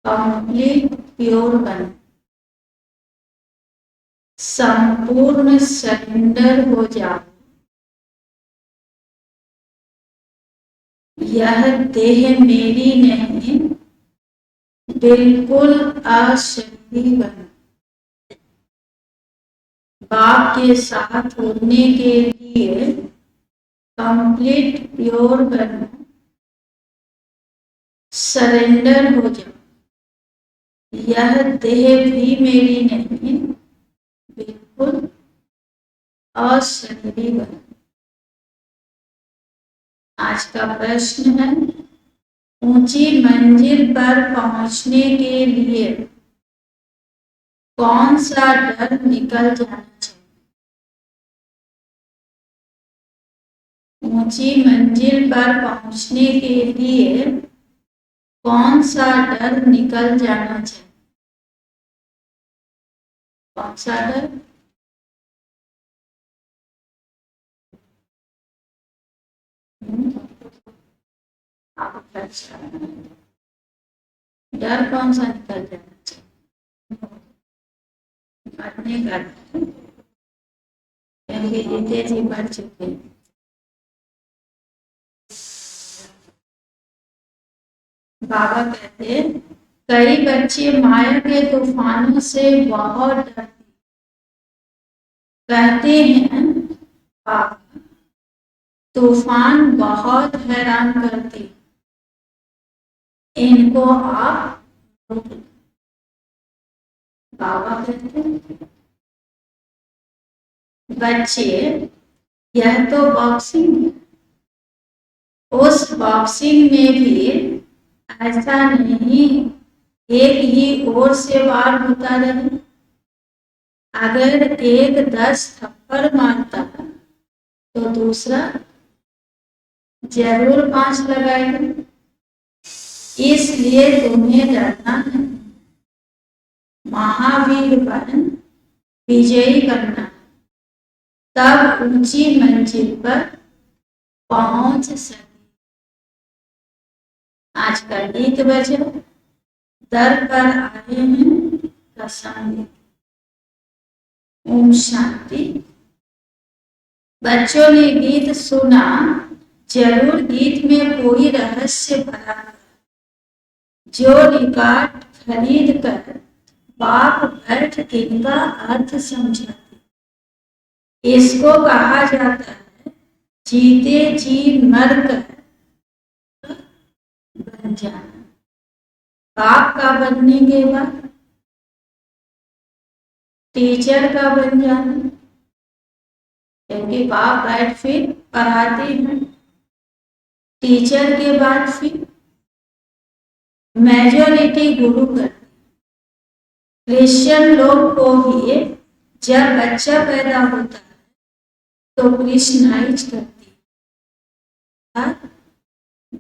Complete pure बन, संपूर्ण surrender हो जाओ। यह देह मेरी नहीं, बिल्कुल अशरीरी बनो। बाप के साथ होने के लिए कंप्लीट प्योर बनो, सरेंडर हो जाओ। यह देह भी मेरी नहीं, बिल्कुल अशरीरी बनो। आज का प्रश्न है, ऊंची मंजिल पर पहुंचने के लिए कौन सा डर निकल जाना चाहिए? ऊंची मंजिल पर पहुंचने के लिए कौन सा डर निकल जाना चाहिए? कौन सा डर? डर कौन सा निकल जाना चाहिए? मरने का डर, क्योंकि जीते जी मर चुके हैं। बाबा कहते, कई बच्चे माया के तूफानों से बहुत डरते, कहते हैं बाबा तूफान बहुत हैरान करते, इनको आप रोक दो। बाबा कहते हैं बच्चे, यह तो बॉक्सिंग है, उस बॉक्सिंग में भी ऐसा नहीं एक ही ओर से वार होता रहे। अगर एक 10 थप्पड़ मारता तो दूसरा जरूर 5 लगाएगा। इसलिए तुम्हें डरना है, महावीर बन विजयी बनना, तब ऊंची मंजिल पर पहुंच सके। आज का गीत बजा, दर पर आए हैं कसम। ओम शांति। बच्चों ने गीत सुना, जरूर गीत में कोई रहस्य भरा है। जो रिकॉर्ड खरीद कर बाप बैठ इनका अर्थ समझाते, इसको कहा जाता है जीते जी मर कर बन जाना। बाप का बनने के बाद टीचर का बन जाना, क्योंकि बाप बैठ फिर पढ़ाते हैं। टीचर के बाद फिर मेजॉरिटी गुरु करते। क्रिश्चियन लोग को भी जब बच्चा पैदा होता है तो क्रिश्चियनाइज करते,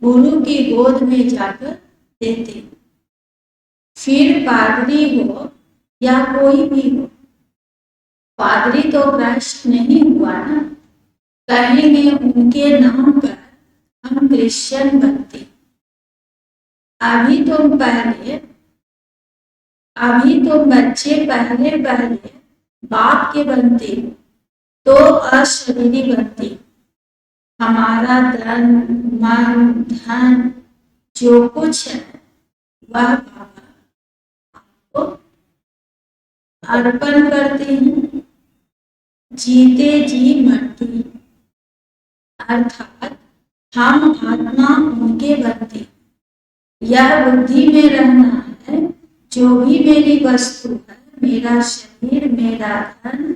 गुरु की गोद में जाकर देते। फिर पादरी हो या कोई भी हो, पादरी तो क्राइस्ट नहीं हुआ ना, कहेंगे उनके नाम पर हम क्रिश्चियन बनते। अभी तुम बच्चे पहले बाप के बनते तो अशरीरी बनते। हमारा तन मन धन जो कुछ है वह बाबा आपको अर्पण करते हैं, जीते जी मरते, अर्थात हम आत्मा उनके बनते। यह बुद्धि में रहना है, जो भी मेरी वस्तु है, मेरा शरीर, मेरा धन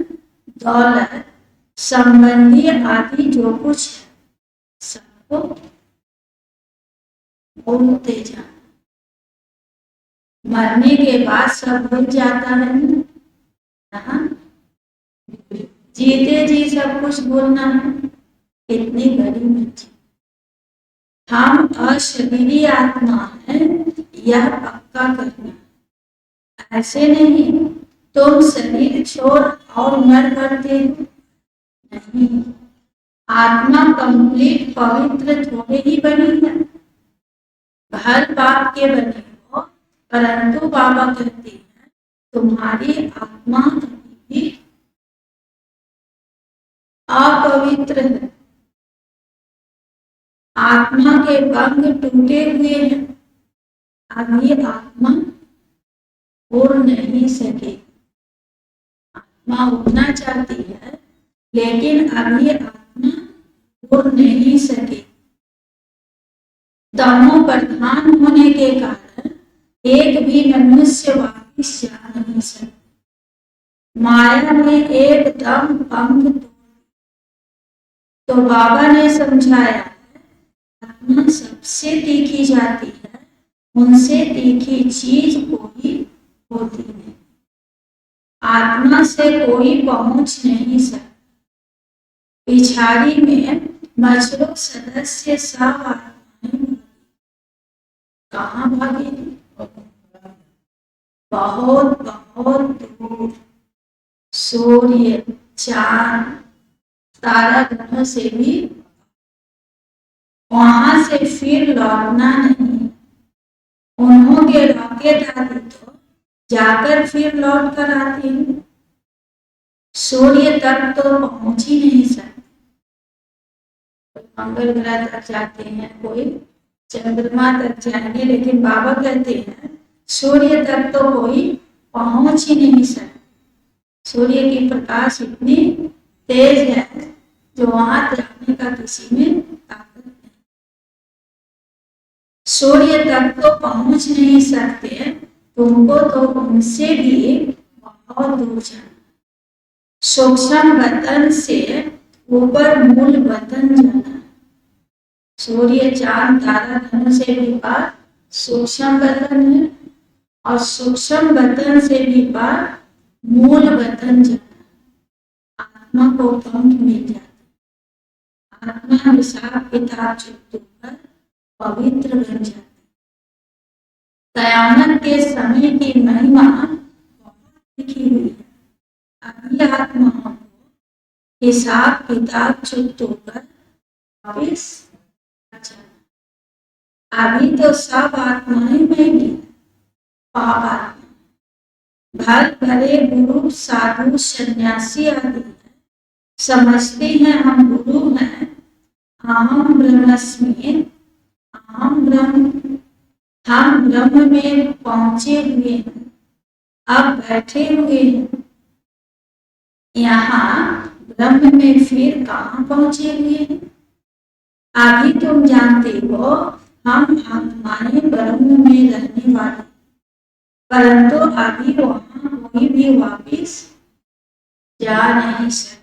दौलत संबंधी आदि जो कुछ है, सबको भूलते जाना। मरने के बाद सब भूल जाता है ना, जीते जी सब कुछ भूलना है, कितनी बड़ी मर्जी। हम अशरीरी आत्मा है, यह पक्का करना। ऐसे नहीं तुम शरीर छोड़ और मर करते हो, नहीं। आत्मा कंप्लीट पवित्र थोड़े ही बनी है, भर पाप के बने हो, परंतु बाबा कहते हैं तुम्हारी आत्मा कभी भी अपवित्र है, आत्मा के पंख टूटे हुए हैं, अभी आत्मा उड़ नहीं सके। आत्मा उड़ना चाहती है लेकिन अभी आत्मा उड़ नहीं सके। तमो प्रधान होने के कारण एक भी मनुष्य वापिस जा नहीं सकता। माया ने एकदम पंख तोड़, तो बाबा ने समझाया आत्मा सबसे तीखी जाती है, उनसे तीखी चीज कोई होती नहीं। आत्मा से कोई पहुंच नहीं सकता। पिछाड़ी में मजलूम सदस्य सब आत्माएं कहाँ भागेगी? बहुत बहुत दूर, सूर्य, चांद, तारा ग्रह से भी वहां से फिर लौटना नहीं। उन्होंने रॉकेट आदि तो जाकर फिर लौट कर आते हैं, सूर्य तक तो पहुंच ही नहीं सकते। मंगल ग्रह तक जाते हैं, कोई चंद्रमा तक जाएंगे, लेकिन बाबा कहते हैं सूर्य तक तो कोई पहुंच ही नहीं सकता। सूर्य की प्रकाश इतनी तेज है जो वहां जाने का किसी में ताकत नहीं। सूर्य तक तो पहुंच नहीं सकते, तुमको तो उनसे भी बहुत दूर जाना। सूक्ष्म वतन से ऊपर मूल वतन जाना। सूर्य, चांद, तारा धन से भी पार सूक्ष्म वतन है, और सूक्ष्म वतन से भी पार मूल वतन जाना। आत्मा को पंख मिल जाता, आत्मा हिसाब किताब चुप कर पवित्र बन जाती। कयामत के समय की महिमा बहुत लिखी हुई है। अभी आत्मा को हिसाब किताब चुप कर वापिस, अभी तो सब आत्माएं महंगी, पाप आत्मा, भर भरे गुरु साधु सन्यासी आदि समझते हैं हम गुरु हैं, अहम ब्रह्मस्मि, अहम ब्रह्म, हम ब्रह्म में पहुंचे हुए हैं, अब बैठे हुए हैं। यहाँ ब्रह्म में फिर कहाँ पहुंचे हुए हैं? अभी तुम जानते हो हम आत्माएं ब्रह्म में रहने वाले, परंतु अभी वहां कोई भी वापिस जा नहीं सकते।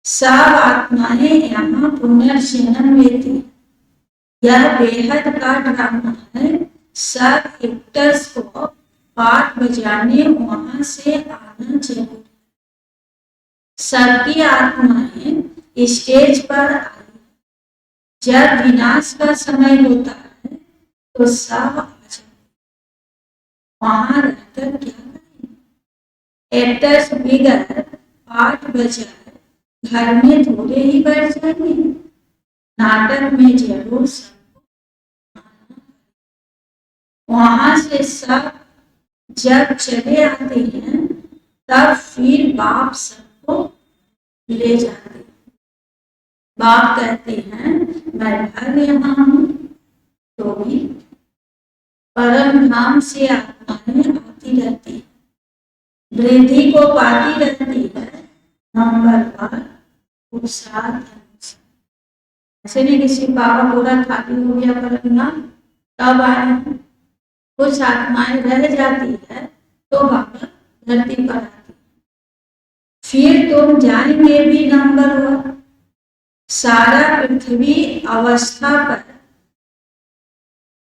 सब आत्माएं यहाँ पुनर्जन्म लेती। यह बेहद का ड्रामा है। सब एक्टर्स को पाठ बजाने वहां से आना जरूरी। सबकी आत्माएं स्टेज पर आई। जब विनाश का समय होता है तो सब आ जाते, वहां रहकर क्या करेंगे? एक्टर्स बिगड़ पाठ बजाए घर में थोड़े ही बैठ जाएंगे, नाटक में जरूर सबको वहां से सब जब चले आते हैं तब फिर बाप सबको ले जाते हैं। बाप कहते हैं मैं भर यहाँ हूं, तो भी परम धाम से आत्माएं आती रहती, वृद्धि को पाती रहती है। नंबर 1 ऐसे नहीं किसी बाबा पूरा खाली हो गया परम धाम तब आए। कुछ आत्माएं रह जाती है तो बाबा धरती पर आती। फिर तुम जाएंगे भी नंबर 1, सारा पृथ्वी अवस्था पर।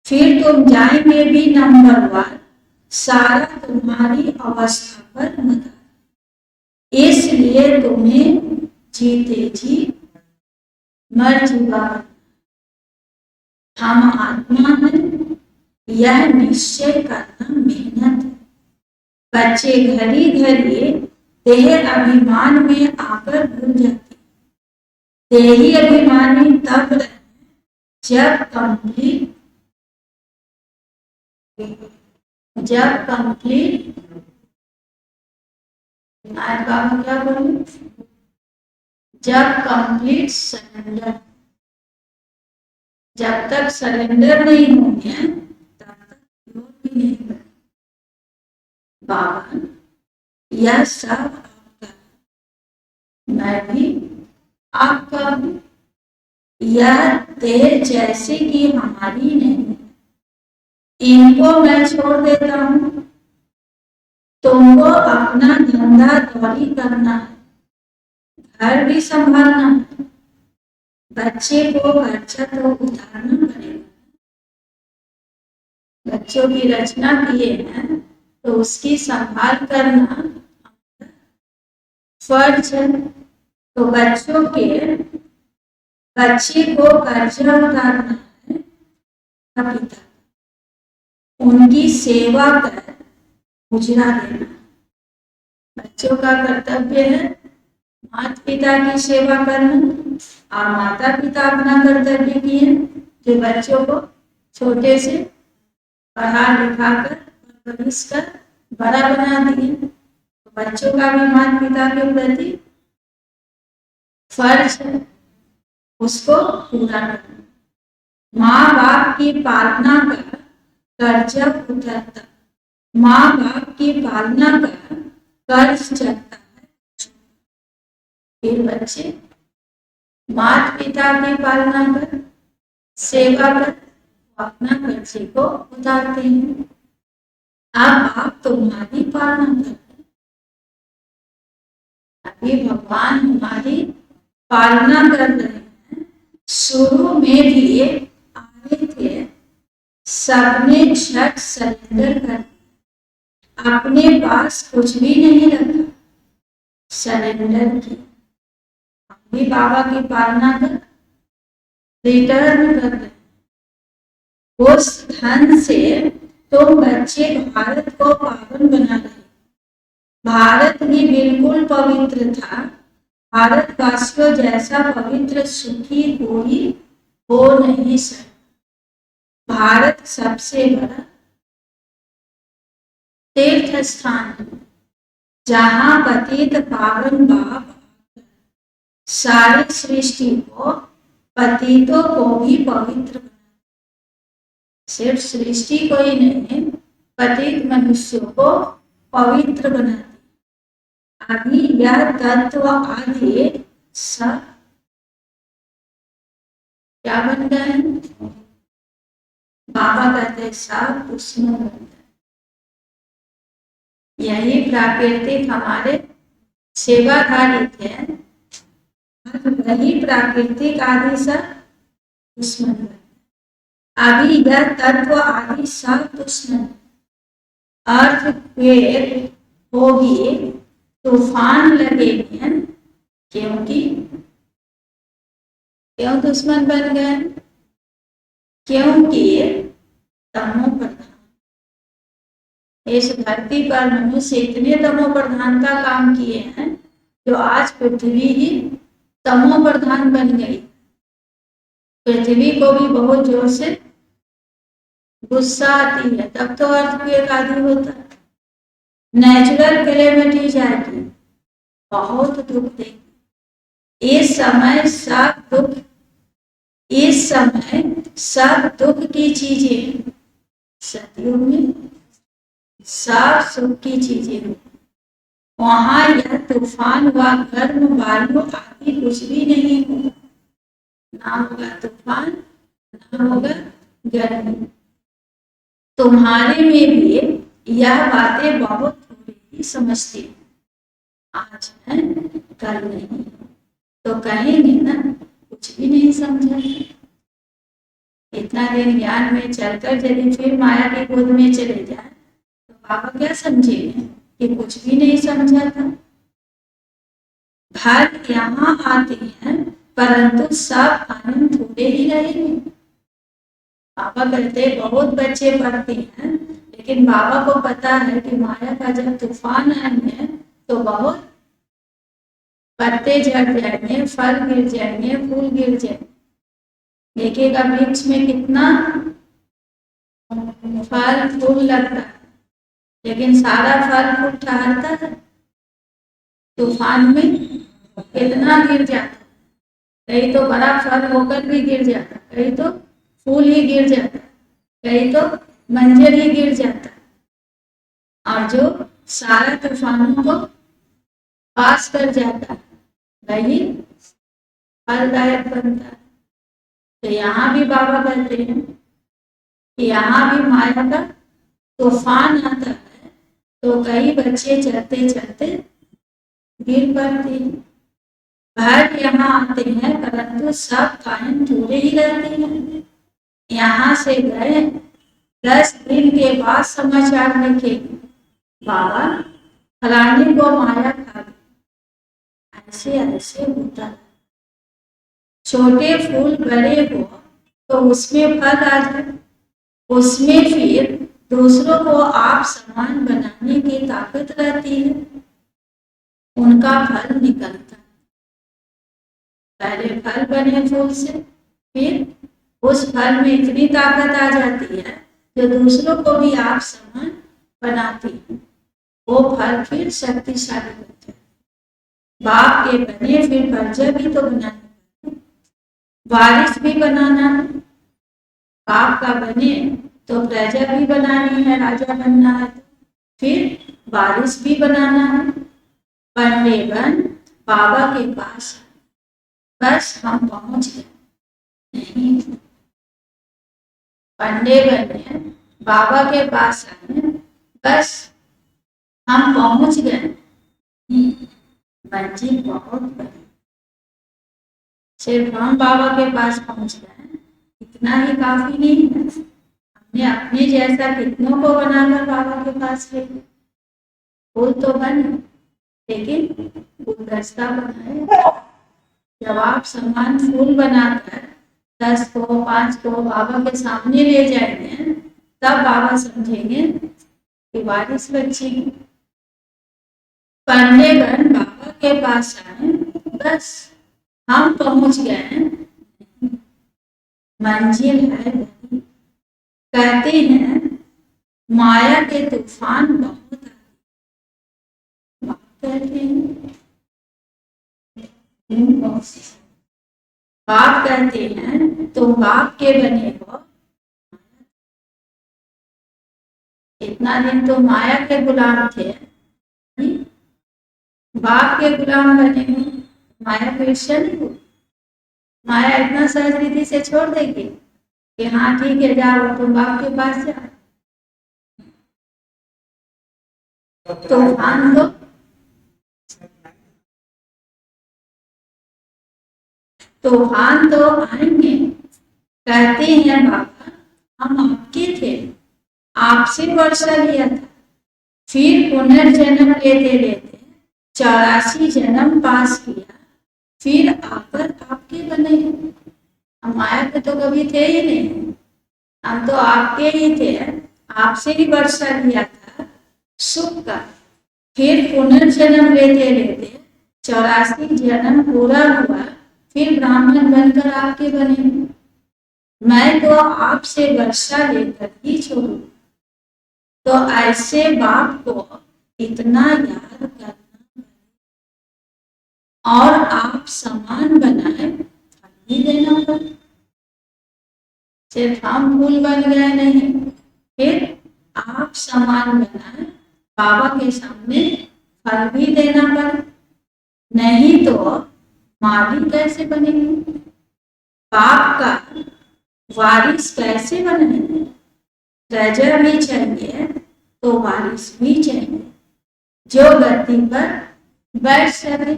फिर तुम जाएंगे भी नंबर 1, सारा तुम्हारी अवस्था पर मदा। इसलिए तुम्हें जीते जी मर चुका। हम आत्मा हैं, यह निश्चय करना मेहनत है। बच्चे घड़ी घड़ी देह अभिमान में आकर भूल जाते। देही अभिमानी तब रहे जब कंप्लीट जब कंप्लीट, आज बाबा क्या बोले, जब कंप्लीट सरेंडर, जब तक सरेंडर नहीं होंगे तब तक योग भी नहीं बने। बाबा यह सब आपका, मैं भी आपका हूं। यह देह जैसे कि हमारी नहीं, इनको मैं छोड़ देता हूं। तुमको अपना धंधा दौड़ी करना है, घर भी संभालना है, बच्चे को खर्चा तो उतारना पड़ेगा। बच्चों की रचना किए हैं तो उसकी संभाल करना फर्ज है। तो बच्चे को कर्जा उतारना है पिता, उनकी सेवा कर गुजरा देना। बच्चों का कर्तव्य है माता पिता की सेवा करना, और माता पिता अपना कर्तव्य किए जो बच्चों को छोटे से पढ़ा लिखा कर परवरिश कर बड़ा बना दिए। तो बच्चों का भी माता पिता के प्रति फर्ज है उसको पूरा करना। माँ बाप की पालना का कर्जा उतरता, माँ बाप की पालना का कर्ज चढ़ता है। फिर बच्चे माता पिता की पालना कर सेवा कर अपना कर्जे को उतारते हैं। अब आप तुम्हारी पालना करते, अभी भगवान हमारी पालना कर रहे हैं। शुरू में भी आए थे, सबने झट सरेंडर कर, अपने पास कुछ भी नहीं रखा, सरेंडर किया। हम भी बाबा की पालना कर रिटर्न कर रहे, उस धन से तुम बच्चे भारत को पावन बना रहे। भारत ही बिल्कुल पवित्र था, भारतवासियों जैसा पवित्र सुखी कोई हो नहीं सकता। भारत सबसे बड़ा तीर्थ स्थान है, जहां पतित पावन बाप सारी सृष्टि को, पतितों को भी पवित्र बना। सिर्फ सृष्टि को ही नहीं, पतित मनुष्यों को पवित्र बनाती। अभी यह तत्व आदि सब क्या बन गए हैं? बाबा कहते सब उसमें बन गए। यही प्राकृतिक हमारे सेवाधारी थे, वही प्राकृतिक आदि सब दुश्मन बन। अभी यह तत्व आदि सब दुश्मन, अर्थक्वेक होगी, तूफान लगेंगे, क्योंकि क्यों दुश्मन बन गए? क्योंकि तमो प्रधान, इस धरती पर मनुष्य इतने तमो प्रधान का काम किए हैं जो आज पृथ्वी ही तमो प्रधान बन गई। पृथ्वी को भी बहुत जोर से गुस्सा आती है, तब तो अर्थक्वेक आदि होता है। नेचुरल कैलेमिटी जाएगी, बहुत दुख देगी। इस समय सब दुख की चीजें, सतयुग में सब सुख की चीजें, वहां यह तूफान व गर्म वायु आदि कुछ भी नहीं होगा। ना होगा तूफान, ना होगा गर्मी। तुम्हारे में भी यह बातें बहुत थोड़ी ही समझती हूँ, आज है कल नहीं, तो कहेंगे ना कुछ भी नहीं समझा। इतना दिन ज्ञान में चलकर यदि फिर माया की गोद में चले जाए तो बाबा क्या समझेंगे कि कुछ भी नहीं समझा था। भर यहाँ आते हैं परंतु सब आनंद थोड़े ही रहेंगे। बाबा कहते बहुत बच्चे पढ़ते हैं, लेकिन बाबा को पता है कि माया का जब तूफान आएंगे तो बहुत पत्ते झड़ जाएंगे, फल गिर जाएंगे, फूल गिर जाएंगे। देखिएगा वृक्ष में कितना फल फूल लगता है, लेकिन सारा फल फूल ठहरता है। तूफान में कितना गिर जाता है, कहीं तो बड़ा फल होकर भी गिर जाता, कहीं तो फूल ही गिर जाता, कहीं तो मंजर ही गिर जाता, और जो सारा तूफानों को पास कर जाता है वही फलदायक बनता है। तो यहाँ भी बाबा कहते हैं कि यहाँ भी माया का तूफान आता है तो कई बच्चे चलते चलते गिर पड़ते हैं। भर यहाँ आते हैं परंतु सब कायम थोड़े ही रहते हैं। यहाँ से गए 10 दिन के बाद समाचार लिखे बाबा फलाने को माया खा गई, ऐसे ऐसे होता है। छोटे फूल बड़े हो तो उसमें फल आ जाए, उसमें फिर दूसरों को आप समान बनाने की ताकत रहती है, उनका फल निकलता है। पहले फल बने फूल से, फिर उस फल में इतनी ताकत आ जाती है जो दूसरों को भी आप समान बनाती है, वो फल फिर शक्तिशाली बनता है। बाप के बने फिर प्रजा भी तो बनानी, वारिस भी बनाना है। बाप का बने तो प्रजा भी बनानी है, राजा बनना है, तो फिर वारिस भी बनाना है। बनने बन बाबा के पास बस हम पहुंच गए, नहीं पंडे बने बाबा के पास आए बस हम पहुंच गए, मंजिल बहुत बड़ी, सिर्फ हम बाबा के पास पहुंच गए इतना ही काफी नहीं है। हमने अपने जैसा कितनों को बनाकर बाबा के पास ले गए। फूल तो बने लेकिन गुलदस्ता बनाए। जब आप समान फूल बनाकर 10 को 5 को बाबा के सामने ले जाएंगे तब बाबा समझेंगे कि वारिस बच्ची। पढ़ने बन बाबा के पास आए बस हम पहुंच गए, मंजिल है बड़ी। कहते हैं माया के तूफान बहुत कहते हैं, बाप कहते हैं तुम बाप के बने हो, इतना दिन तो माया के गुलाम थे, बाप के गुलाम बने हो, माया को ईर्ष्या नहीं हो। माया इतना सहज रीति से छोड़ देगी कि हाँ ठीक है जाओ तुम बाप के पास जाओ। तूफान तो तूफान तो आएंगे। कहते हैं बाबा हम आपके थे, आपसे वर्षा लिया था, फिर पुनर्जन्म लेते लेते 84 जन्म पास किया, फिर आकर आपके बने। हम माया के तो कभी थे ही नहीं, हम तो आपके ही थे, आपसे ही वर्षा लिया था सुख का, फिर पुनर्जन्म लेते लेते 84 जन्म पूरा हुआ, फिर ब्राह्मण बनकर आपके बने। मैं तो आपसे वर्षा लेकर ही छोड़ू, तो ऐसे बाप को इतना याद करना और आप समान बनाए भी देना पड़े। सिर्फ हम फूल बन गए नहीं, फिर आप समान बनाए बाबा के सामने फल भी देना पड़े, नहीं तो माली कैसे बनेगी, बाप का वारिस कैसे बनेंगे। प्रजा भी चाहिए तो वारिस भी चाहिए जो गद्दी पर बैठ सके।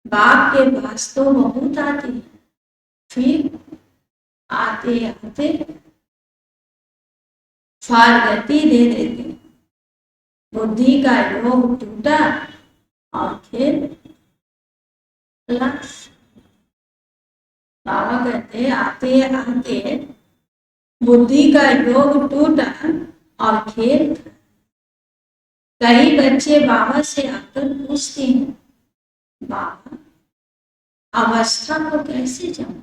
बाप के पास तो बहुत आते हैं, फिर आते आते फारगति दे देते, बुद्धि का योग टूटा और फिर बाबा कहते आते आते बुद्धि का योग टूटा और खेल। कई बच्चे बाबा से आकर पूछते हैं बाबा अवस्था को कैसे जाऊं,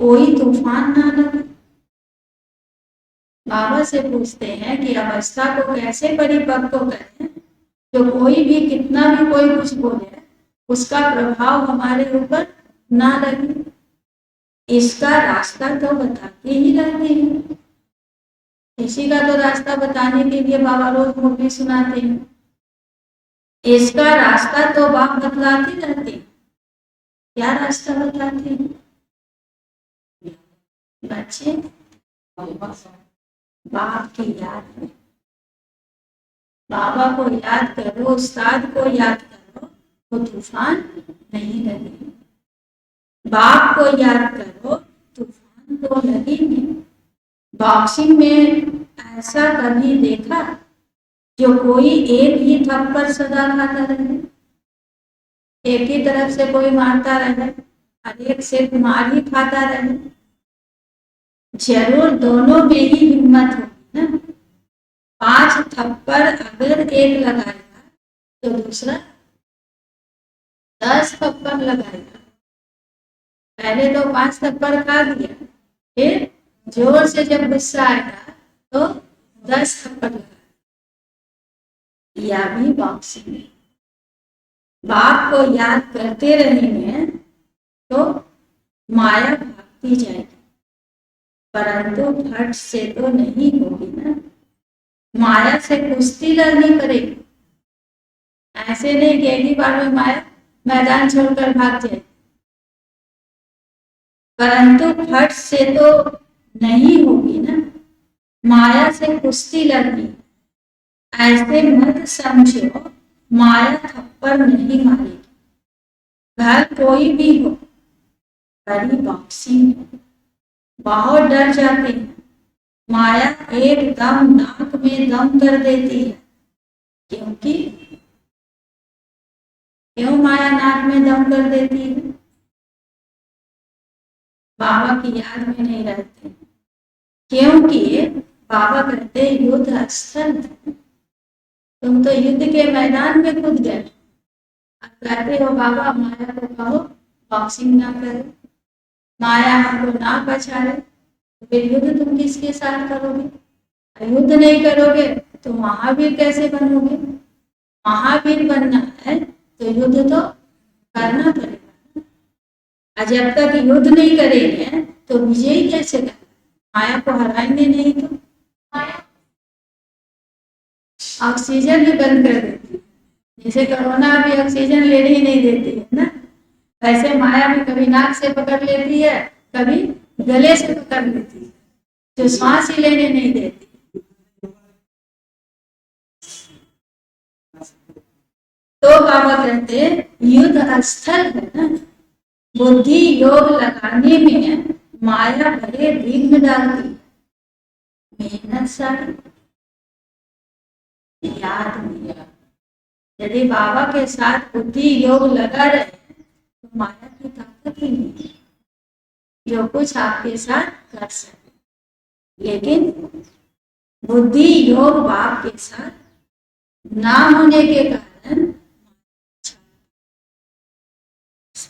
कोई तूफान ना लगे, बाबा से पूछते हैं कि अवस्था को कैसे परिपक्व करें जो कोई भी कितना भी कोई कुछ बोले उसका प्रभाव हमारे ऊपर ना लगे। इसका रास्ता तो बताते ही रहते हैं। इसी का तो रास्ता बताने के लिए बाबा रोज मुरली सुनाते हैं। इसका रास्ता तो बाप बतलाते रहते हैं। क्या रास्ता बताते हैं बच्चे? बाप की याद में, बाबा को याद करो, उस्ताद को याद करो तो तूफान नहीं लगेगा। बाप को याद करो तूफान तो लगेंगे। बॉक्सिंग में ऐसा कभी देखा जो कोई एक ही थप्पड़ सदा खाता रहे? एक ही तरफ से कोई मारता रहे और एक से मार ही खाता रहे? जरूर दोनों में ही हिम्मत होगी ना। 5 थप्पड़ अगर एक लगाएगा तो दूसरा 10 थप्पड़ लगाएगा। पहले तो 5 थप्पड़ खा दिया, फिर जोर से जब गुस्सा आएगा तो 10 थप्पड़ लगाएगा। या भी बॉक्सिंग में बाप को याद करते रहेंगे तो माया भागती जाएगी, परंतु फट से तो नहीं होगी ना। माया से कुश्ती लड़नी पड़ेगी। ऐसे नहीं कि एक ही बार में माया मैदान छोड़कर भाग जाए, परंतु फट से तो नहीं होगी ना। माया से कुश्ती लड़नी। ऐसे मत समझो माया थप्पड़ नहीं मारेगी। घर कोई भी हो, बड़ी बॉक्सिंग बहुत डर जाते हैं। माया एकदम नाक में दम कर देती है। क्योंकि क्यों माया नाक में दम कर देती है? बाबा की याद में नहीं रहते, क्योंकि बाबा कहते युद्ध स्थल, तुम तो युद्ध के मैदान में कूद गए। अब कहते हो बाबा माया को कहो बॉक्सिंग ना करे, माया हमको ना पछाड़े, तो फिर युद्ध तुम किसके साथ करोगे? युद्ध नहीं करोगे तो महावीर कैसे बनोगे? महावीर बनना है तो युद्ध तो करना पड़ेगा। और जब तक युद्ध नहीं करेंगे तो विजयी कैसे करेंगे? माया को हराएंगे नहीं तो माया ऑक्सीजन भी बंद कर देती है। जैसे कोरोना भी ऑक्सीजन लेने ही नहीं देती है ना, वैसे माया भी कभी नाक से पकड़ लेती है, कभी गले से पकड़ लेती है, जो सांस ही लेने नहीं देती। तो बाबा कहते युद्ध स्थल है ना। बुद्धि योग लगाने में माया बड़े विघ्न डालती है। मेहनत सारी याद नहीं। यदि बाबा के साथ बुद्धि योग लगा रहे तो माया की ताकत ही नहीं है जो कुछ आपके साथ कर सके। लेकिन बुद्धि योग बाप के साथ ना होने के कारण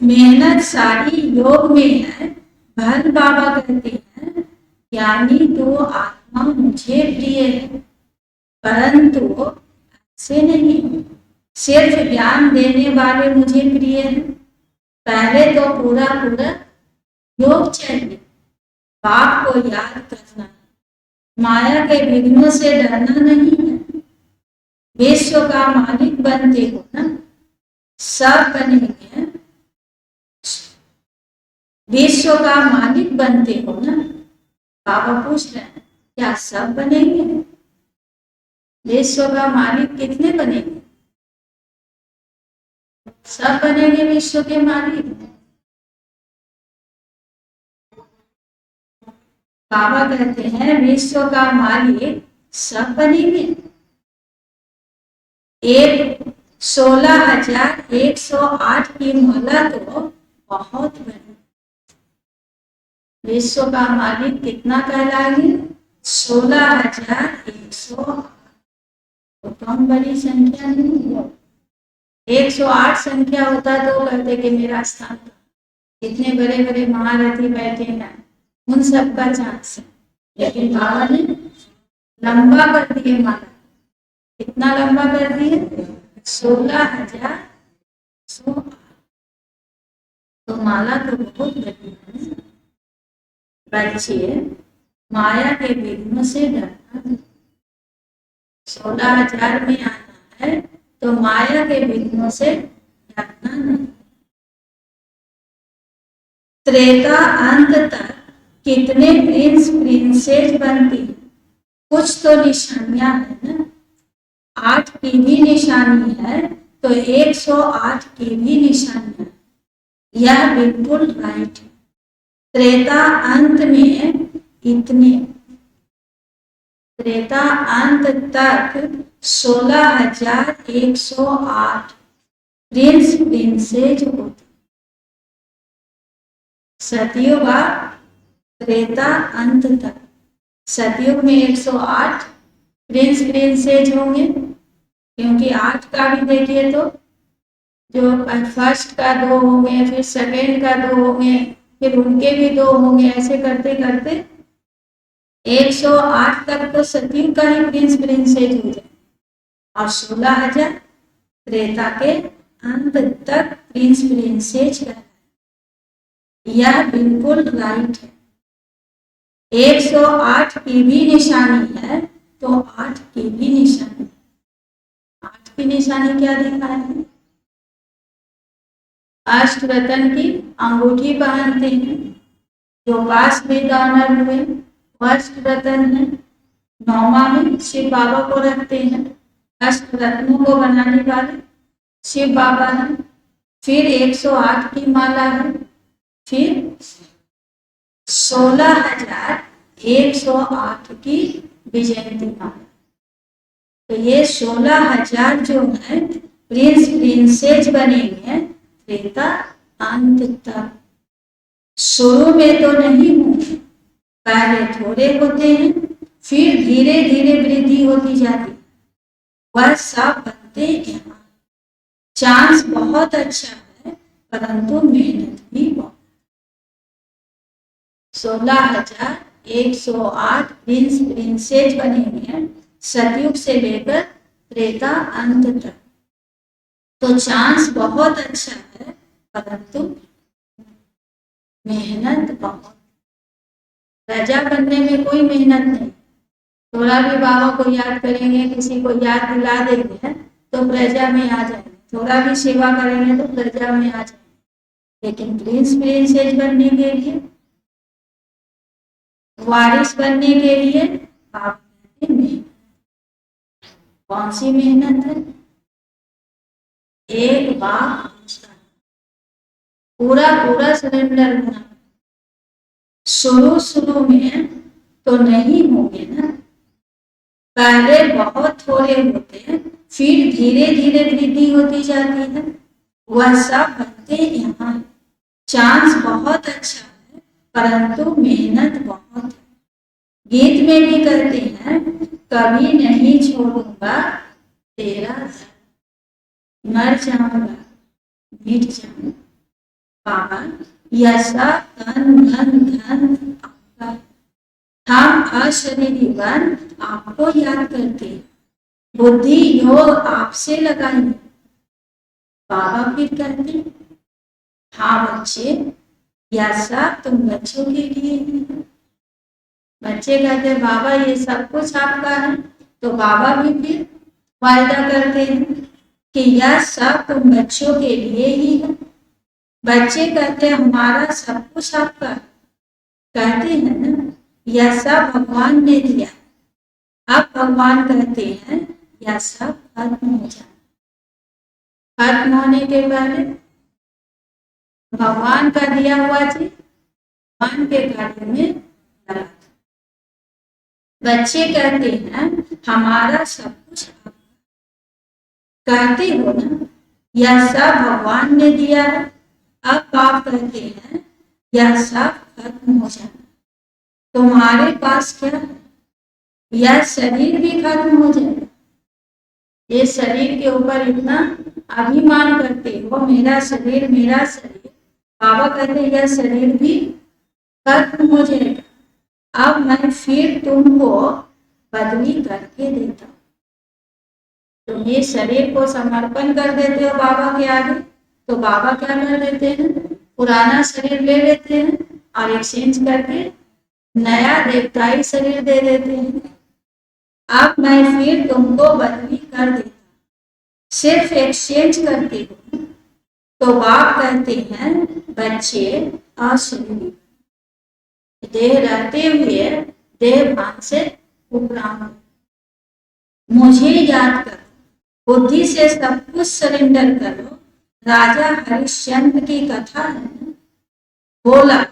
मेहनत सारी योग में है। भन बाबा कहते हैं ज्ञानी तो आत्मा मुझे प्रिय है, परंतु ऐसे नहीं सिर्फ ज्ञान देने वाले मुझे प्रिय है। पहले तो पूरा पूरा योग चाहिए। बाप को याद करना है, माया के विघ्नों से डरना नहीं है। विश्व का मालिक बनते हो ना, सब बनेंगे। विश्व का मालिक बनते हो ना। बाबा पूछ रहे हैं क्या सब बनेंगे? विश्व का मालिक कितने बनेंगे? सब बनेंगे विश्व के मालिक। बाबा कहते हैं विश्व का मालिक सब बनेंगे। 16,108 की माला तो बहुत बड़ी। विश्व का मालिक कितना कहलाएंगे? 16,108। तो कम बड़ी संख्या नहीं है। 108 संख्या होता तो कहते कि मेरा स्थान था। इतने बड़े बड़े महारथी बैठे हैं, उन सबका चांस है। लेकिन बाबा ने लंबा कर दिए माला। कितना लंबा कर दिए? 16,000। तो माला तो बहुत बड़ी है। बच्चे माया के विघ्न से डरना नहीं। 16,000 में आना है तो माया के विघ्नों से डरना नहीं। त्रेता अंत तक कितने प्रिंस प्रिंसेस बनती है? कुछ तो निशानियां है ना। 8 की भी निशानी है तो 108 की भी निशानी है। यह बिल्कुल राइट है। त्रेता अंत में इतने, त्रेता अंत तक 16,108 प्रिंस प्रिंसेज होते। सतयुग त्रेता अंत तक, सतयुग में 108 प्रिंस प्रिंसेज होंगे, क्योंकि 8 का भी देखिए तो जो फर्स्ट का 2 होंगे, फिर सेकेंड का 2 होंगे, फिर उनके भी 2 होंगे, ऐसे करते करते 108 तक तो सतयुग का ही प्रिंस प्रिंसेज हो जाए और 16,000 त्रेता के अंत तक प्रिंस प्रिंसेज का। यह बिल्कुल राइट है। 108 की भी निशानी है तो 8 की भी निशानी। 8 की निशानी क्या दिखा है? अष्टरत्न की अंगूठी पहनते हैं। जो पास में डॉनर हुए अष्टरत्न है। 9वां में शिव बाबा को रखते हैं। अष्टरत्नों को बनाने वाले शिव बाबा है। फिर 108 की माला है। फिर 16,108 की विजयंती माला। तो ये 16,000 जो है प्रिंस प्रिंसेज बनेंगे त्रेता अंत तक। शुरू में तो नहीं होंगे, पहले थोड़े होते हैं, फिर धीरे धीरे वृद्धि होती जाती है। वह सब बनते यहाँ। चांस बहुत अच्छा है परंतु मेहनत भी बहुत। 16,108 प्रिंस प्रिंसेज बनेंगे सतयुग से लेकर त्रेता अंत तक। तो चांस बहुत अच्छा है परंतु मेहनत बहुत। राजा बनने में कोई मेहनत नहीं। थोड़ा भी बाबा को याद करेंगे, किसी को याद दिला देंगे तो प्रजा में आ जाएंगे। थोड़ा भी सेवा करेंगे तो प्रजा में आ जाएंगे। लेकिन प्रिंस प्रिंसेज बनने के लिए, वारिस बनने के लिए आप मेहनत। कौन सी मेहनत है? एक बार पूरा पूरा सरेंडर होना। शुरू में तो नहीं होंगे ना, पहले बहुत थोड़े होते हैं, फिर धीरे धीरे वृद्धि होती जाती है। वह सब बनते यहाँ। चांस बहुत अच्छा है परंतु मेहनत बहुत है। गीत में भी कहते हैं, कभी नहीं छोड़ूंगा तेरा, मर जाऊंगा मिट जाऊंगा। बाबा यह सब तन मन धन आपका। हम अशरीरी बन आपको याद करते, बुद्धि योग आपसे लगाई। बाबा फिर कहते, हाँ बच्चे यह सब तुम बच्चों के लिए ही है। बच्चे कहते बाबा ये सब कुछ आपका है, तो बाबा भी फिर वायदा करते हैं कि यह सब तुम बच्चों के लिए ही है। बच्चे कहते हमारा सब कुछ आपका। कहते हैं ना यह सब भगवान ने दिया। अब भगवान कहते हैं यह सब खत्म हो जाए। खत्म होने के पहले भगवान का दिया हुआ चीज भगवान के कार्य में लगा। बच्चे कहते हैं हमारा सब कुछ आपका। कहते हो ना यह सब भगवान ने दिया है। अब आप कहते हैं यह सब खत्म हो जाए। तुम्हारे पास क्या है? यह शरीर भी खत्म हो जाएगा। ये शरीर के ऊपर इतना अभिमान करते हो, मेरा शरीर मेरा शरीर। बाबा कहते यह शरीर भी खत्म हो जाएगा। अब मैं फिर तुमको बदली करके देता हूँ। तुम ये शरीर को समर्पण कर देते हो बाबा के आगे, तो बाबा क्या कर देते हैं, पुराना शरीर ले लेते हैं और एक्सचेंज करके नया देवताई शरीर दे देते हैं। अब मैं फिर तुमको बदली कर देता, सिर्फ एक्सचेंज करते हो। तो बाप कहते हैं बच्चे अशरीरी, देह रहते हुए देह भान से उपराम, मुझे याद करो, बुद्धि से सब कुछ सरेंडर करो। राजा हरिश्चंद्र की कथा है, बोला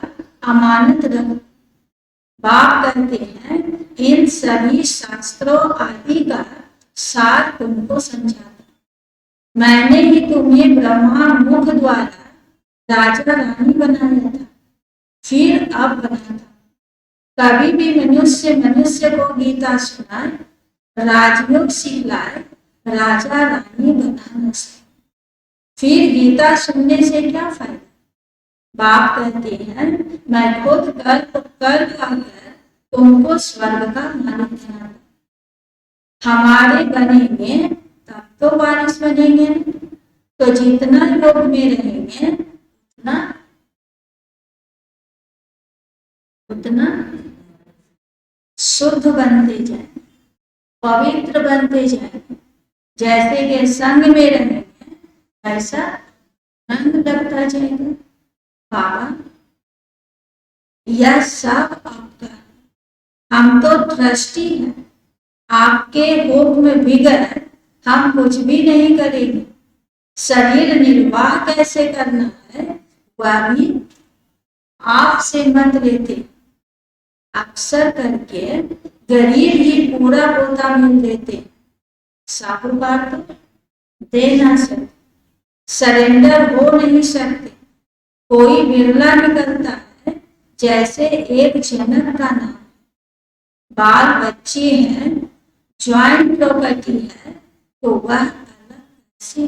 अमानत रखो। बाप कहते हैं इन सभी शास्त्रों आदि का सार तुमको समझाता, मैंने ही तुम्हें ब्रह्मा मुख द्वारा राजा रानी बनाया था, फिर अब बनाता। कभी भी मनुष्य मनुष्य को गीता सुनाए, राजयोग सिखलाए, राजा रानी बना न सके, फिर गीता सुनने से क्या फायदा। बाप कहते हैं मैं खुद कल्प कल्प आकर तुमको स्वर्ग का मालिक बनाता, हमारे बनेंगे तब तो वारिस बनेंगे, तो जितना योग में रहेंगे उतना उतना शुद्ध बनते जाए, पवित्र बनते जाए। जैसे कि संग में रहेंगे ऐसा रंग लगता जाएगा। बाबा यह सब आपका, हम तो ट्रस्टी हैं, आपके हुक्म में बिगड़ हम कुछ भी नहीं करेंगे। शरीर निर्वाह कैसे करना है वह भी आपसे मत लेते, अक्सर करके गरीब ही पूरा पोता मिल देते, साहूकार तो दे ना सकते, सरेंडर हो नहीं सकते। कोई बिरला निकलता है जैसे एक जनक का नाम, बाल बच्चे हैं, ज्वाइंट प्रॉपर्टी है, तो वह अलग कैसे।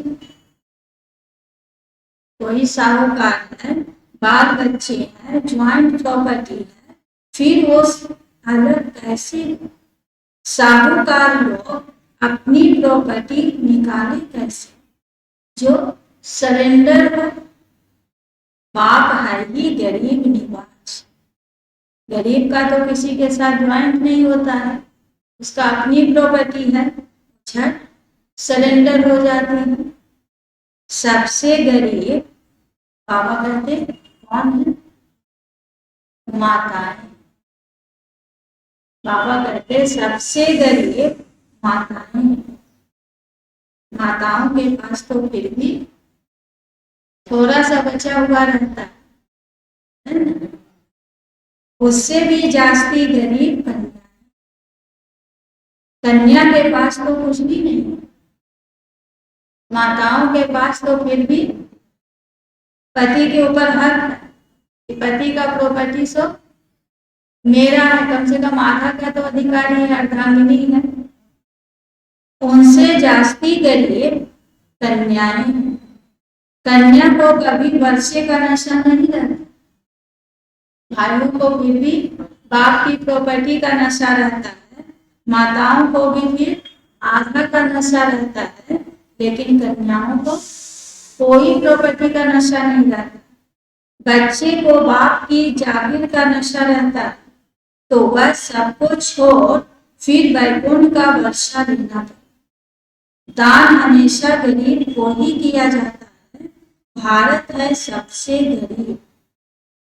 कोई साहूकार है, बाल बच्चे हैं, ज्वाइंट प्रॉपर्टी है, फिर वो अलग कैसे। साहूकार लोग अपनी प्रॉपर्टी निकाले कैसे, जो सरेंडर हो। बाप है ही गरीब निवाज, गरीब का तो किसी के साथ ज्वाइंट नहीं होता है, उसका अपनी प्रॉपर्टी है, झट सरेंडर हो जाती है। सबसे गरीब बाबा कहते कौन है, माता है। बाबा कहते सबसे गरीब माताएं, माताओं के पास तो फिर भी थोड़ा सा बचा हुआ रहता है ना, उससे भी जास्ती गरीब कन्या, कन्या के पास तो कुछ भी नहीं, माताओं के पास तो फिर भी पति के ऊपर हक है कि पति का प्रॉपर्टी सब मेरा है, कम से कम आधा का तो अधिकारी है, अर्धांगिनी है। उनसे जास्ती गरीब कन्याएं, कन्या को कभी वर्षे का नशा नहीं रहता, भाइयों को फिर भी बाप की प्रॉपर्टी का नशा रहता है, माताओं को भी फिर आधा का नशा रहता है, लेकिन कन्याओं को कोई प्रॉपर्टी का नशा नहीं रहता। बच्चे को बाप की जागीर का नशा रहता है, तो वह सबको छोड़ फिर वैकुंठ का वर्षा लेना पड़ता। दान हमेशा गरीब को ही किया जाता है। भारत है सबसे गरीब,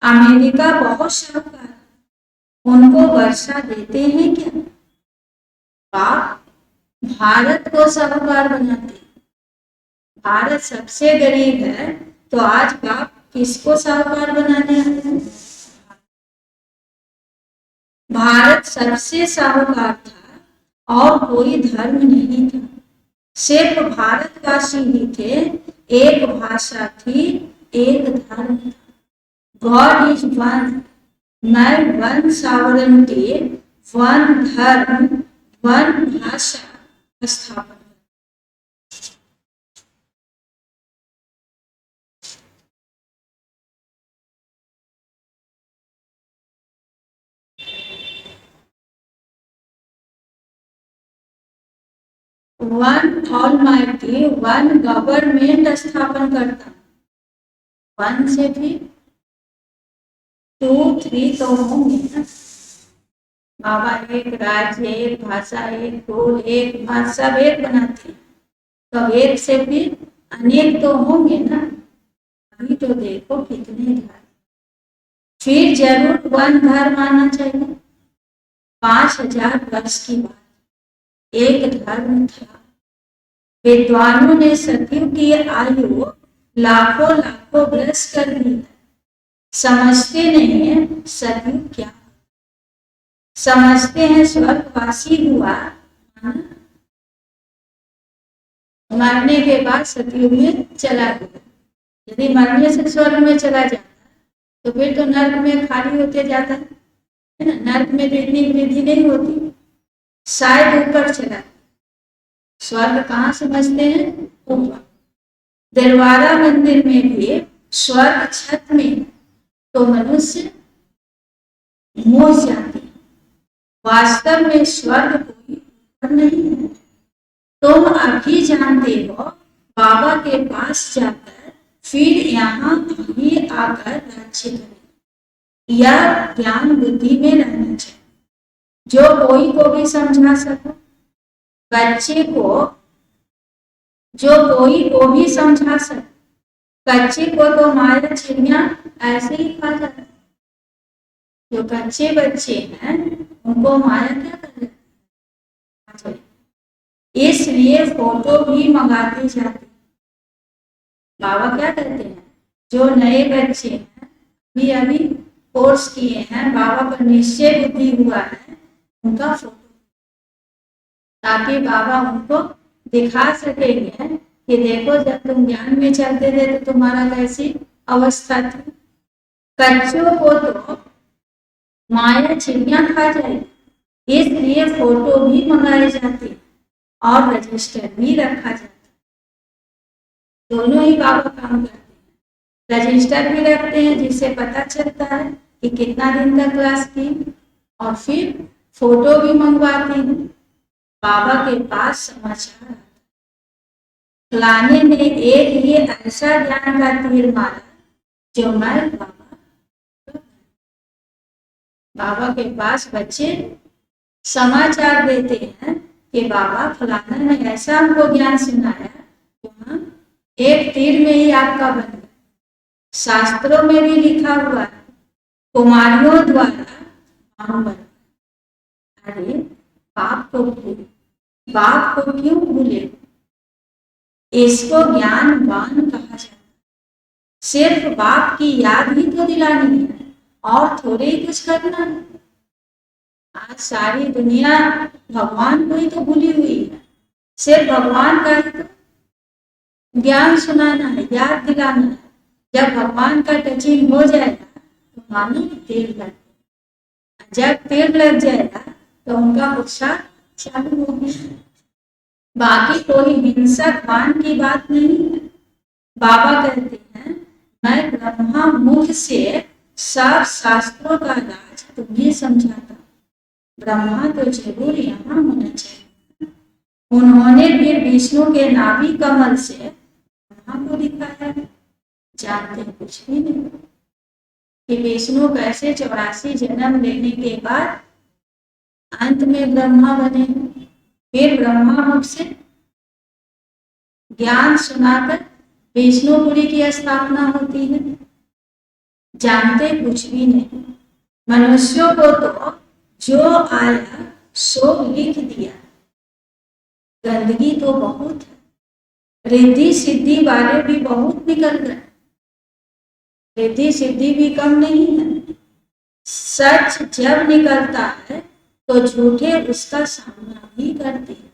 अमेरिका बहुत शाहूकार, उनको वर्षा देते हैं क्या। बाप भारत को साहूकार बनाते, भारत सबसे गरीब है, तो आज बाप किसको साहूकार बनाने आते हैं। भारत सबसे साहूकार था और कोई धर्म नहीं था, सिर्फ भारतवासी ही थे, एक भाषा थी, एक धर्म था। गॉड इज वन, मैं वन सॉवरेंटी, वन धर्म, वन भाषा स्थापन। वन ऑलमाइटी, वन गवर्नमेंट स्थापन करता। वन से भी 2 3 तो होंगे ना। बाबा एक, राज्य एक, भाषा एक, कुल एक, मत सब एक बनाते हैं। तो एक से भी अनेक तो होंगे ना। अभी तो देखो कितने धर्म, फिर जरूर वन धर्म आना चाहिए। 5000 वर्ष की बात, एक धर्म था। विद्वानों ने सतयुग की आयु लाखों लाखों वर्ष कर दी है। समझते नहीं है सतयुग क्या, समझते हैं स्वर्गवासी हुआ, मरने के बाद सतयुग में चला गया। यदि मरने से स्वर्ग में चला जाता तो फिर तो नर्क में खाली होते जाता है ना। नर्क में तो इतनी वृद्धि नहीं होती, शायद ऊपर चला। स्वर्ग कहाँ समझते हैं? ऊपर। दरबारा मंदिर में भी स्वर्ग छत में तो मनुष्य मोह जाते, वास्तव में स्वर्ग कोई ऊपर नहीं है। तुम अभी जानते हो, बाबा के पास जाकर फिर यहाँ भी आकर राज्य करें। यह ज्ञान बुद्धि में रहना चाहिए, जो कोई को भी समझा सको। बच्चे को, जो कोई को भी समझा सके। कच्चे को तो माया चिड़िया ऐसे ही खा जाता है। जो कच्चे बच्चे हैं उनको माया क्या कर रहे हैं, इसलिए फोटो भी मंगाते जाते। बाबा क्या कहते हैं, जो नए बच्चे हैं, अभी अभी कोर्स किए हैं, बाबा पर निश्चय बुद्धि हुआ है, उनका फोटो, ताकि बाबा उनको दिखा सकेंगे कि देखो जब तुम ज्ञान में चलते थे तो तुम्हारा कैसी अवस्था थी। कच्चों को तो माया चिड़िया खा जाएगी, इसलिए फोटो भी मंगाए जाते और रजिस्टर भी रखा जाता। दोनों ही बाबा काम करते हैं। रजिस्टर भी रखते हैं जिससे पता चलता है कि कितना दिन तक क्लास की, और फिर फोटो भी मंगवाते हैं। बाबा के पास समाचार लाने में एक ही ऐसा ज्ञान का तीर मारा जो मैं बाबा के पास बच्चे समाचार देते हैं कि बाबा फलाना ने ऐसा हमको ज्ञान सुनाया, तो एक तीर में ही आपका बन गया। शास्त्रों में भी लिखा हुआ है, कुमारियों द्वारा बन। अरे बाप को भूले, बाप को क्यों भूले? इसको ज्ञानवान कहा जाता है। सिर्फ बाप की याद ही तो दिलानी है और थोड़े ही कुछ करना है। आज सारी दुनिया भगवान को ही तो भूली हुई है, सिर्फ भगवान का ही तो ज्ञान सुनाना है, याद दिलाना है। जब भगवान का टचिंग हो जाएगा तो मानो तीर लग, जब तीर लग जाएगा तो उनका उत्साह चालू होगी। बाकी कोई हिंसक वान की बात नहीं है। बाबा कहते हैं, मैं ब्रह्मा मुख से सब शास्त्रों का राज तुम्हें समझाता। ब्रह्मा तो जरूर यहाँ होना चाहिए। उन्होंने फिर विष्णु के नाभि कमल से ब्रह्मा को दिखाया। जानते कुछ भी नहीं कि विष्णु कैसे 84 जन्म लेने के बाद अंत में ब्रह्मा बने। फिर ब्रह्मा मुख से ज्ञान सुनाकर विष्णुपुरी की स्थापना होती है। जानते कुछ भी नहीं। मनुष्यों को तो जो आया सो लिख दिया। गंदगी तो बहुत है, रिद्धि सिद्धि वाले भी बहुत निकल गए, रिद्धि सिद्धि भी कम नहीं है। सच जब निकलता है तो झूठे उसका सामना भी करते हैं।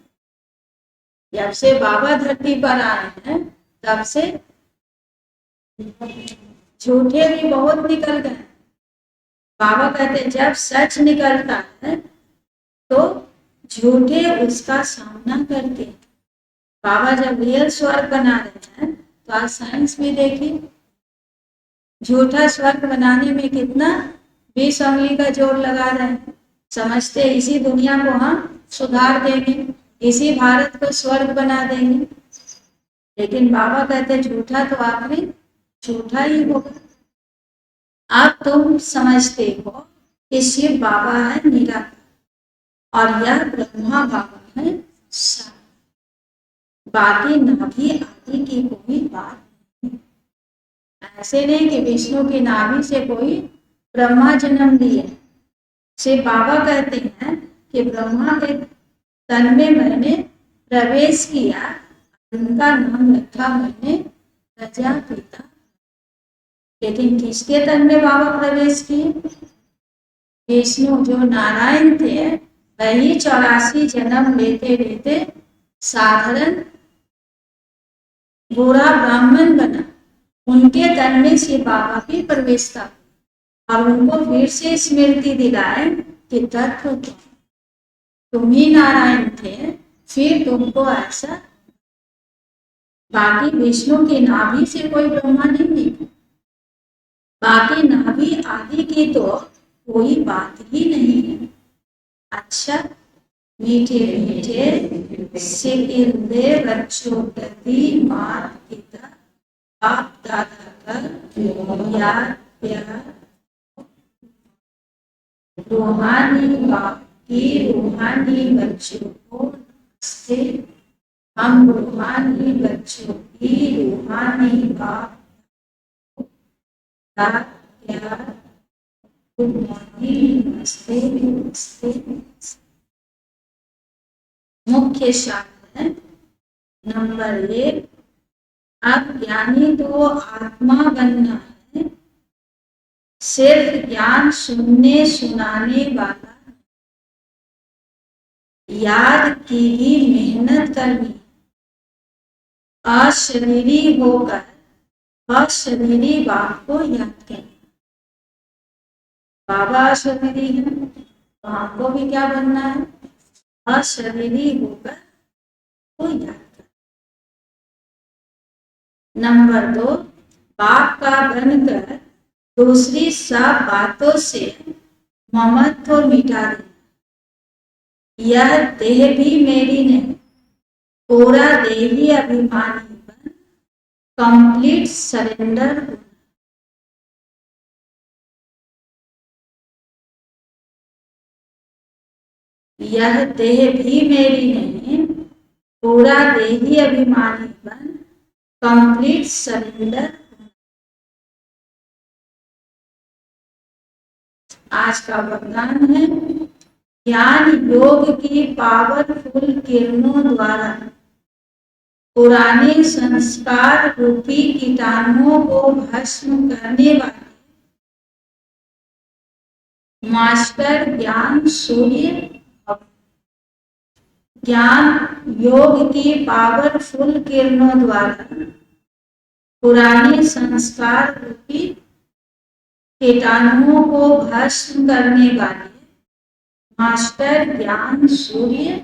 जब से बाबा धरती पर आए हैं तब से झूठे भी बहुत निकल गए। बाबा कहते हैं जब सच निकलता है तो झूठे उसका सामना करते हैं। बाबा जब रियल स्वर्ग बना रहे हैं तो आज साइंस भी देखिए, झूठा स्वर्ग बनाने में कितना 20 उंगली का जोर लगा रहे हैं। समझते इसी दुनिया को हम सुधार देंगे, इसी भारत को स्वर्ग बना देंगे। लेकिन बाबा कहते झूठा तो आखिरी झूठा ही होगा। अब तुम समझते हो कि शिव बाबा है निराकार और यह ब्रह्मा बाबा है साकार। बाकी नाभि आदि की कोई बात नहीं। ऐसे नहीं कि विष्णु की नाभि से कोई ब्रह्मा जन्म लिए। शिव बाबा कहते हैं कि ब्रह्मा के तन में मैंने प्रवेश किया, उनका नाम रखा मैंने प्रजापिता। लेकिन किसके तन में बाबा प्रवेश किए? विष्णु जो नारायण थे वही 84 जन्म लेते लेते साधारण गोरा ब्राह्मण बना, उनके तन में शिव बाबा की प्रवेश था और उनको फिर से स्मृति दिलाए कि तत्व तुम ही नारायण थे, फिर तुमको ऐसा। बाकी विष्णु की नाभि से कोई ब्रह्मा नहीं निकला। बाकी नाभि आदि की तो कोई बात ही नहीं है। अच्छा, मीठे मीठे सिकिंदे बच्चों प्रति मात पिता बाप दादा का याद प्यार, रूहानी बाप की रूहानी बच्चों को नमस्ते। हम रूहानी बच्चों की रूहानी बाप का प्यार, गुड मॉर्निंग, नमस्ते नमस्ते। मुख्य शास्त्र है नंबर 1। अब ज्ञानी तो आत्मा बनना है, सिर्फ ज्ञान सुनने सुनाने वाला। याद की ही मेहनत करनी, अशरीरी होकर अशरीरी बाप को याद करना। बाबा अशरीरी है तो आपको भी क्या बनना है? अशरीरी होकर को याद करना। नंबर 2, बाप का बनकर दूसरी सब बातों से ममत्व मिटा देना। यह देह भी मेरी नहीं, पूरा देही अभिमानी बन कंप्लीट सरेंडर होना। यह देह भी मेरी नहीं, पूरा देही अभिमानी बन कंप्लीट सरेंडर। आज का वरदान है ज्ञान योग की पावरफुल किरणों द्वारा पुराने संस्कार रूपी कीटाणुओं को भस्म करने वाले मास्टर ज्ञान सूर्य ज्ञान योग की पावरफुल किरणों द्वारा पुराने संस्कार रूपी कीटाणुओं को भस्म करने वाले मास्टर ज्ञान सूर्य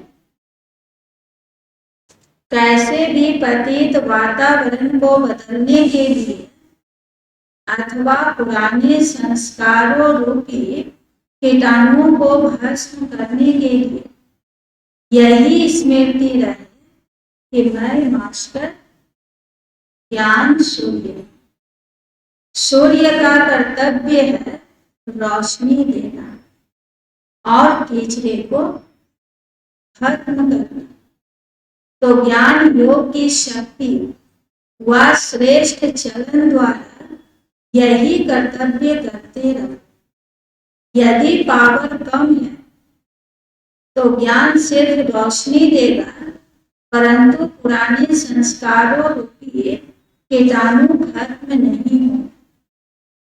कैसे भी पतित वातावरण को बदलने के लिए अथवा पुराने संस्कारों रूपी कीटाणुओं को भस्म करने के लिए यही स्मृति रहे कि मैं मास्टर ज्ञान सूर्य। सूर्य का कर्तव्य है रोशनी देना और कीचड़े को खत्म करना। तो ज्ञान योग की शक्ति व श्रेष्ठ चलन द्वारा यही कर्तव्य करते रहो। यदि पावर कम है तो ज्ञान सिर्फ रोशनी देगा, परंतु पुराने संस्कारों रूपी कीटाणु खत्म नहीं हो।